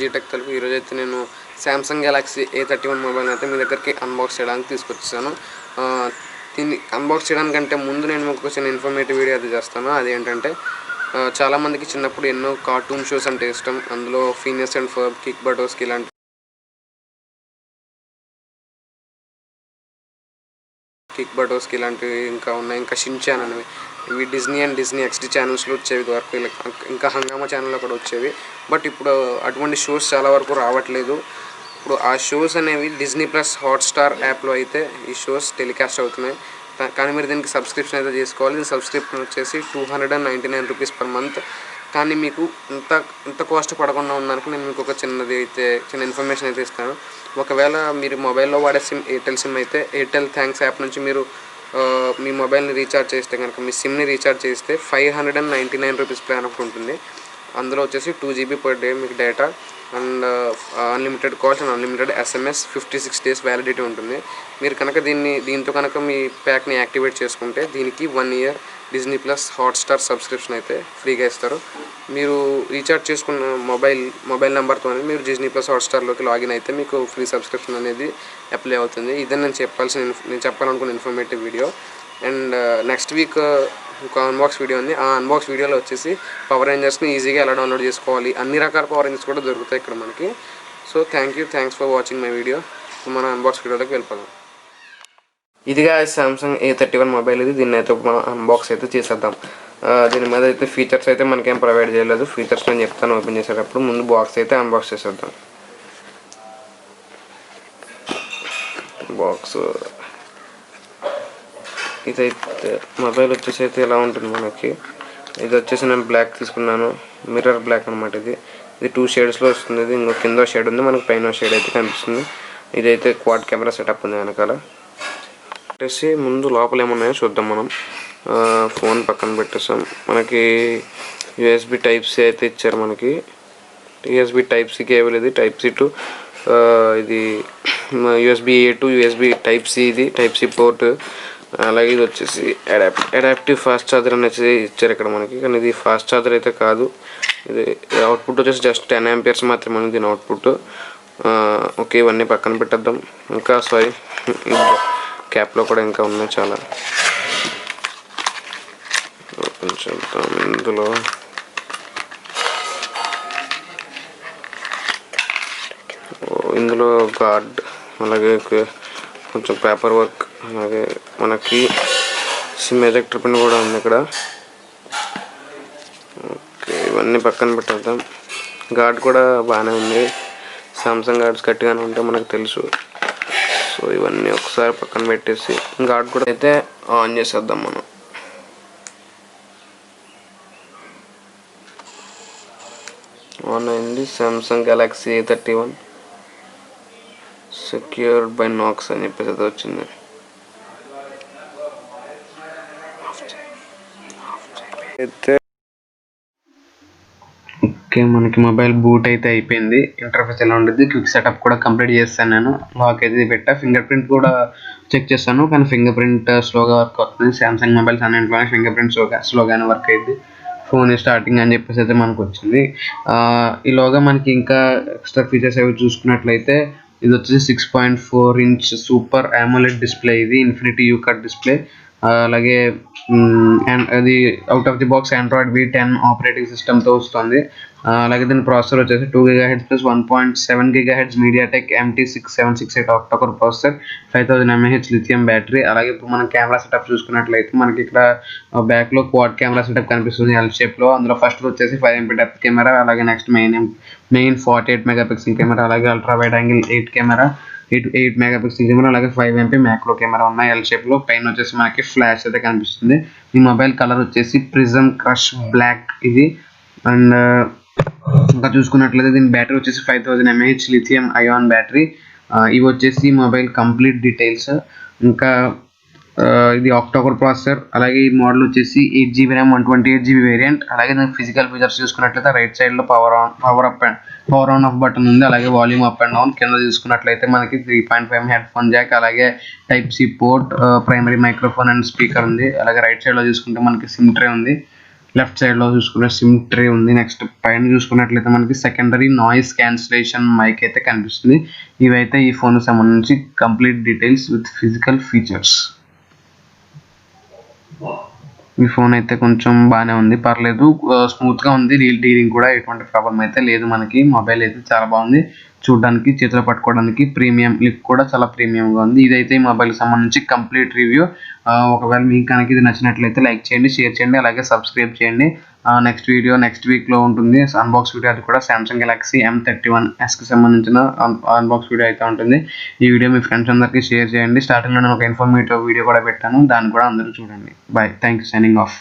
G Tech Telugu ఈరోజు అయితే నేను సామ్సంగ్ గెలాక్సీ A31 మొబైల్ అయితే మీ దగ్గరికి అన్బాక్స్ చేయడానికి తీసుకొచ్చేసాను. దీన్ని అన్బాక్స్ చేయడానికంటే ముందు నేను మీకు చిన్న ఇన్ఫర్మేటివ్ వీడియో అయితే చేస్తాను. అదేంటంటే చాలామందికి చిన్నప్పుడు ఎన్నో కార్టూన్ షోస్ అంటే ఇష్టం. అందులో ఫీనియస్ అండ్ ఫర్బ్, కిక్ బటోస్కి ఇలాంటి ఇలాంటివి ఇంకా ఉన్నాయి. ఇంకా షిన్చాన్ అనేవి ఇవి డిజ్నీ అండ్ డిజ్నీ XD ఛానల్స్లో వచ్చేవి వరకు, ఇంకా హంగామా ఛానల్లో కూడా వచ్చేవి. బట్ ఇప్పుడు అటువంటి షోస్ చాలా వరకు రావట్లేదు. ఇప్పుడు ఆ షోస్ అనేవి డిజ్నీ ప్లస్ హాట్స్టార్ యాప్లో అయితే ఈ షోస్ టెలికాస్ట్ అవుతున్నాయి. కానీ మీరు దీనికి సబ్స్క్రిప్షన్ అయితే చేసుకోవాలి. సబ్స్క్రిప్షన్ వచ్చేసి 299 రూపీస్ పర్ మంత్. కానీ మీకు ఇంత కాస్ట్ పడకుండా ఉండడానికి నేను మీకు ఒక చిన్న ఇన్ఫర్మేషన్ అయితే ఇస్తాను. ఒకవేళ మీరు మొబైల్లో వాడే సిమ్ ఎయిర్టెల్ సిమ్ అయితే ఎయిర్టెల్ థ్యాంక్స్ యాప్ నుంచి మీరు మీ మొబైల్ని రీఛార్జ్ చేస్తే కనుక, మీ సిమ్ని రీఛార్జ్ చేస్తే 599 రూపీస్ ప్లాన్ ఒకటి ఉంటుంది. అందులో వచ్చేసి 2 GB పర్ డే మీకు data and unlimited calls and unlimited SMS 56 days validity ఉంటుంది. మీరు కనుక దీంతో కనుక మీ ప్యాక్ని యాక్టివేట్ చేసుకుంటే దీనికి 1 year Disney plus Hotstar subscription అయితే ఫ్రీగా ఇస్తారు. మీరు రీఛార్జ్ చేసుకున్న మొబైల్ నెంబర్తో మీరు డిజ్నీ ప్లస్ హాట్స్టార్లోకి లాగిన్ అయితే మీకు ఫ్రీ సబ్స్క్రిప్షన్ అనేది అప్లై అవుతుంది. ఇదే నేను చెప్పాలనుకున్న informative video. And next week ఒక అన్బాక్స్ వీడియో ఉంది. ఆ అన్బాక్స్ వీడియోలో వచ్చేసి పవర్ రేంజర్స్ని ఈజీగా ఎలా డౌన్లోడ్ చేసుకోవాలి, అన్ని రకాల పవర్ రేంజర్స్ కూడా దొరుకుతాయి ఇక్కడ మనకి. So thanks for watching my video. మన అన్బాక్స్ వీడియోలోకి వెళ్ళిపోదాం. ఇదిగా సామ్సంగ్ A31 మొబైల్ ఇది. దీన్ని అయితే మనం అన్బాక్స్ అయితే చేసేద్దాం. దీని మీద అయితే ఫీచర్స్ అయితే మనకేం ప్రొవైడ్ చేయలేదు. ఫీచర్స్ నేను చెప్తాను ఓపెన్ చేసేటప్పుడు. ముందు బాక్స్ అయితే అన్బాక్స్ చేసేద్దాం. బాక్స్ ఇదైతే మొబైల్ వచ్చేసి అయితే ఎలా ఉంటుంది మనకి. ఇది వచ్చేసి నేను బ్లాక్ తీసుకున్నాను, మిర్రర్ బ్లాక్ అనమాట. ఇది 2 షేడ్స్లో వస్తుంది. ఇది ఇంకో కింద షేడ్ ఉంది, మనకి పైన షేడ్ అయితే కనిపిస్తుంది. ఇదైతే క్వాడ్ కెమెరా సెటప్ ఉంది వెనకాల. పెట్టేసి ముందు లోపల ఏమున్నాయో చూద్దాం మనం. ఫోన్ పక్కన పెట్టేసాం. మనకి USB Type-C అయితే ఇచ్చారు. మనకి USB Type-C కేబుల్, ఇది Type-C to ఇది USB A to USB Type-C, ఇది Type-C పోర్ట్. అలాగే ఇది వచ్చేసి అడాప్టివ్ ఫాస్ట్ ఛార్జర్ అనేది ఇచ్చారు ఇక్కడ మనకి. కానీ ఇది ఫాస్ట్ ఛార్జర్ అయితే కాదు. ఇది అవుట్పుట్ వచ్చేసి జస్ట్ 10 amperes మాత్రమే దీని అవుట్పుట్. ఓకే, ఇవన్నీ పక్కన పెట్టేద్దాం. ఇంకా క్యాప్లో కూడా ఇంకా ఉన్నాయి చాలా. ఓపెన్ చేద్దాం. ఇందులో గార్డ్, అలాగే కొంచెం పేపర్ వర్క్, అలాగే మనకి సిమ్ ఎజెక్టర్ పిన్ కూడా ఉంది ఇక్కడ. ఓకే, ఇవన్నీ పక్కన పెట్టేద్దాం. గార్డ్ కూడా బాగానే ఉంది. సామ్సంగ్ గార్డ్స్ గట్టిగానే ఉంటాయి మనకు తెలుసు. సో ఇవన్నీ ఒకసారి పక్కన పెట్టేసి గార్డ్ కూడా అయితే ఆన్ చేసేద్దాం మనం. ఆన్ అయింది. Samsung Galaxy A31 secured by Knox అని చెప్పేసి అయితే వచ్చింది. అయితే ఓకే, మనకి మొబైల్ బూట్ అయితే అయిపోయింది. ఇంటర్ఫేస్ ఎలా ఉండేది, క్విక్ సెటప్ కూడా కంప్లీట్ చేస్తాను. నేను లాక్ అయితే పెట్టా. ఫింగర్ ప్రింట్ కూడా చెక్ చేస్తాను, కానీ ఫింగర్ ప్రింట్ స్లోగా వర్క్ అవుతుంది. సామ్సంగ్ మొబైల్స్ అన్నింటిలోనే ఫింగర్ ప్రింట్ స్లోగానే వర్క్ అయింది. ఫోన్ స్టార్టింగ్ అని చెప్పేసి అయితే మనకు వచ్చింది. ఈలోగా మనకి ఇంకా ఎక్స్ట్రా ఫీచర్స్ అవి చూసుకున్నట్లయితే ఇది వచ్చేసి 6.4 inch సూపర్ AMOLED డిస్ప్లే. ఇది ఇన్ఫినిటీ యూ కట్ డిస్ప్లే. అలాగే అది out of the box Android V10 operating సిస్టమ్తో వస్తుంది. అలాగే దీని ప్రాసెసర్ వచ్చేసి 2 GHz plus 1.7 GHz MediaTek MT6768 octa-core processor, 5000 mAh lithium battery. అలాగే ఇప్పుడు మనం కెమెరా సెటప్ చూసుకున్నట్లయితే మనకి ఇక్కడ బ్యాక్లో క్వాడ్ కెమెరా సెటప్ కనిపిస్తుంది L షేప్లో. అందులో ఫస్ట్ వచ్చేసి 5MP డెప్త్ కెమెరా, అలాగే నెక్స్ట్ మెయిన్ 48 మెగాపిక్సెల్ కెమెరా, అలాగే ultra wide angle 8 megapixel camera, అలాగే 5MP మ్యాక్రో కెమెరా ఉన్నాయి L షేప్లో. పైన వచ్చేసి మనకి ఫ్లాష్ అయితే కనిపిస్తుంది. ఈ మొబైల్ కలర్ వచ్చేసి ప్రిజం క్రష్ బ్లాక్ ఇది. అండ్ ఇంకా చూసుకున్నట్లయితే దీని బ్యాటరీ వచ్చేసి 5000 mAh లిథియం అయాన్ బ్యాటరీ. ఇవి వచ్చేసి మొబైల్ కంప్లీట్ డీటెయిల్స్. ఇంకా ఇది ఆక్టా-కోర్ ప్రాసెసర్. అలాగే ఈ మోడల్ వచ్చేసి 8GB RAM 128GB వేరియంట్. అలాగే దాని ఫిజికల్ ఫీచర్స్ చూసుకున్నట్లయితే రైట్ సైడ్లో పవర్ ఆన్ ఆఫ్ బటన్ ఉంది, అలాగే వాల్యూమ్ అప్ అండ్ డౌన్. కింద చూసుకున్నట్లయితే మనకి 3.5 హెడ్ ఫోన్ జాక్, అలాగే Type-C port, primary microphone and speaker ఉంది. అలాగే రైట్ సైడ్లో చూసుకుంటే మనకి సిమ్ ట్రే ఉంది. లెఫ్ట్ సైడ్లో చూసుకున్న సిమ్ ట్రే ఉంది. నెక్స్ట్ పైన చూసుకున్నట్లయితే మనకి సెకండరీ నాయిస్ క్యాన్సిలేషన్ మైక్ అయితే కనిపిస్తుంది. ఇవైతే ఈ ఫోన్కి సంబంధించి complete details with physical features. ఈ ఫోన్ అయితే కొంచెం బాగానే ఉంది, పర్లేదు, స్మూత్గా ఉంది. డీలింగ్ కూడా ఎటువంటి ప్రాబ్లం అయితే లేదు. మనకి మొబైల్ అయితే చాలా బాగుంది చూడడానికి, చేతిలో పట్టుకోవడానికి. ప్రీమియం లుక్ కూడా చాలా ప్రీమియంగా ఉంది. ఇదైతే ఈ మొబైల్కి సంబంధించి కంప్లీట్ రివ్యూ. ఒకవేళ మీకు కనుక ఇది నచ్చినట్లయితే లైక్ చేయండి, షేర్ చేయండి, అలాగే సబ్స్క్రైబ్ చేయండి. నెక్స్ట్ వీడియో నెక్స్ట్ వీక్లో ఉంటుంది, అన్బాక్స్ వీడియో. అది కూడా సామ్సంగ్ గెలాక్సీ M31sకి సంబంధించిన అన్బాక్స్ వీడియో అయితే ఉంటుంది. ఈ వీడియో మీ ఫ్రెండ్స్ అందరికీ షేర్ చేయండి. స్టార్టింగ్లో నేను ఒక ఇన్ఫర్మేటివ్ వీడియో కూడా పెట్టాను, దాన్ని కూడా అందరూ చూడండి. Bye, thank you, signing of.